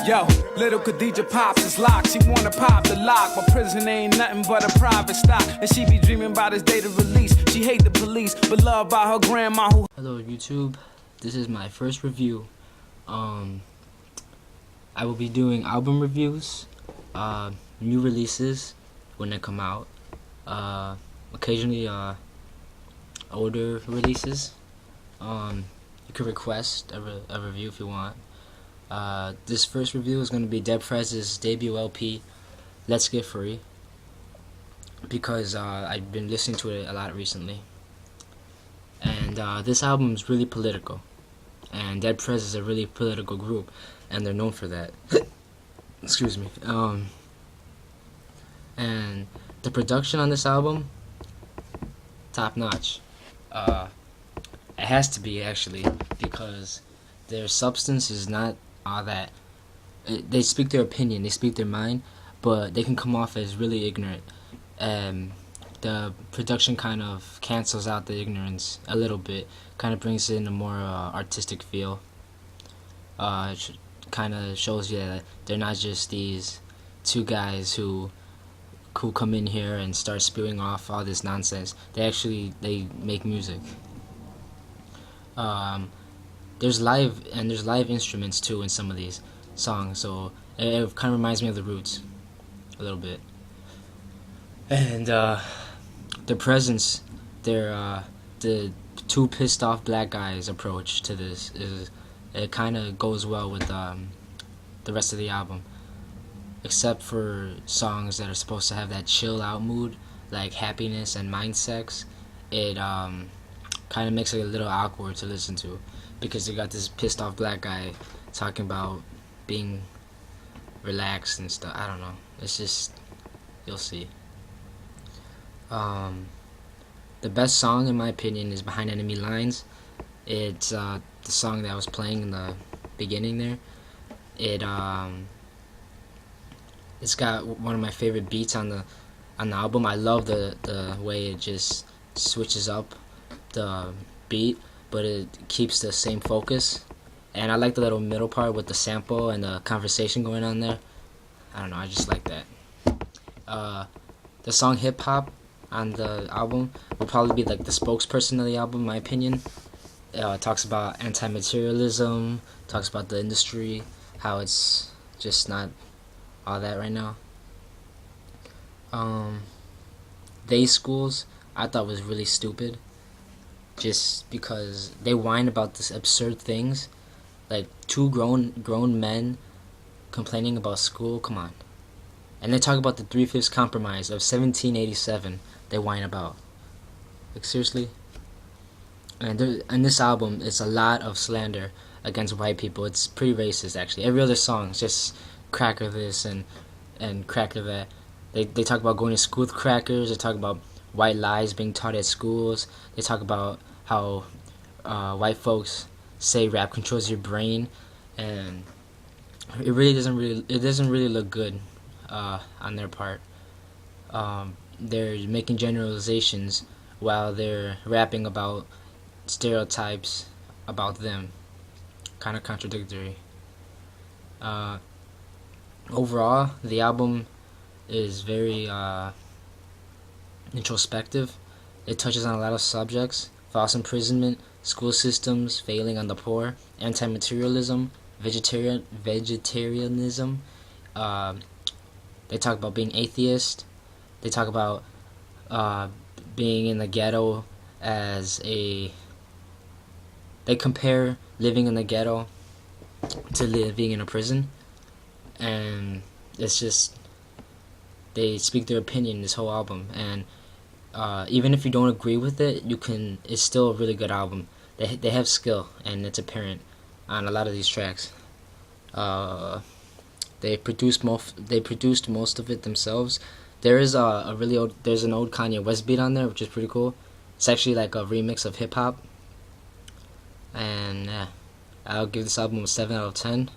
Yo, little Khadija pops is locked. She wanna pop the lock, but prison ain't nothing but a private stock. And she be dreaming about his day to release. She hate the police, but loved by her grandma who... Hello YouTube, this is my first review. I will be doing album reviews, new releases when they come out, occasionally older releases. You could request a review if you want. This first review is going to be Prez's debut LP, Let's Get Free, because I've been listening to it a lot recently. And this album is really political, and Prez is a really political group, and they're known for that. Excuse me. And the production on this album, top notch. It has to be, actually, because their substance is not all that. They speak their opinion, they speak their mind, but they can come off as really ignorant. The production kind of cancels out the ignorance a little bit, kind of brings in a more artistic feel. Kind of shows you that they're not just these two guys who come in here and start spewing off all this nonsense. They make music. There's live instruments too in some of these songs, so it kind of reminds me of the Roots a little bit. And their presence, the two pissed off black guys approach to this it kind of goes well with the rest of the album, except for songs that are supposed to have that chill out mood, like Happiness and Mind Sex. It kind of makes it a little awkward to listen to, because you got this pissed off black guy talking about being relaxed and stuff. I don't know. It's just, you'll see. The best song, in my opinion, is Behind Enemy Lines. It's the song that I was playing in the beginning there. It's got one of my favorite beats on the album. I love the way it just switches up the beat, but it keeps the same focus. And I like the little middle part with the sample and the conversation going on there. I don't know, I just like that. The song Hip Hop on the album will probably be like the spokesperson of the album, in my opinion. It talks about anti-materialism, talks about the industry, how it's just not all that right now. Day Schools, I thought was really stupid, just because they whine about this absurd things, like two grown men complaining about school. Come on. And they talk about the 3/5 compromise of 1787. They whine about, like, seriously. And this album is a lot of slander against white people. It's pretty racist, actually. Every other song is just cracker this and cracker that. They talk about going to school with crackers. They talk about white lies being taught at schools. They talk about how white folks say rap controls your brain, and it doesn't really look good on their part. They're making generalizations while they're rapping about stereotypes about them. Kind of contradictory. Overall, the album is very introspective. It touches on a lot of subjects: false imprisonment, school systems failing on the poor, anti-materialism, vegetarianism. They talk about being atheist. They talk about being in the ghetto as a... They compare living in the ghetto to living in a prison. And it's just... They speak their opinion in this whole album. And even if you don't agree with it, it's still a really good album. They have skill, and it's apparent on a lot of these tracks. They produced most of it themselves. There's an old Kanye West beat on there, which is pretty cool. It's actually like a remix of hip hop. And yeah, I'll give this album a 7 out of 10.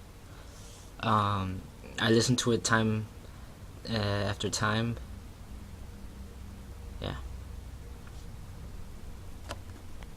I listened to it time after time,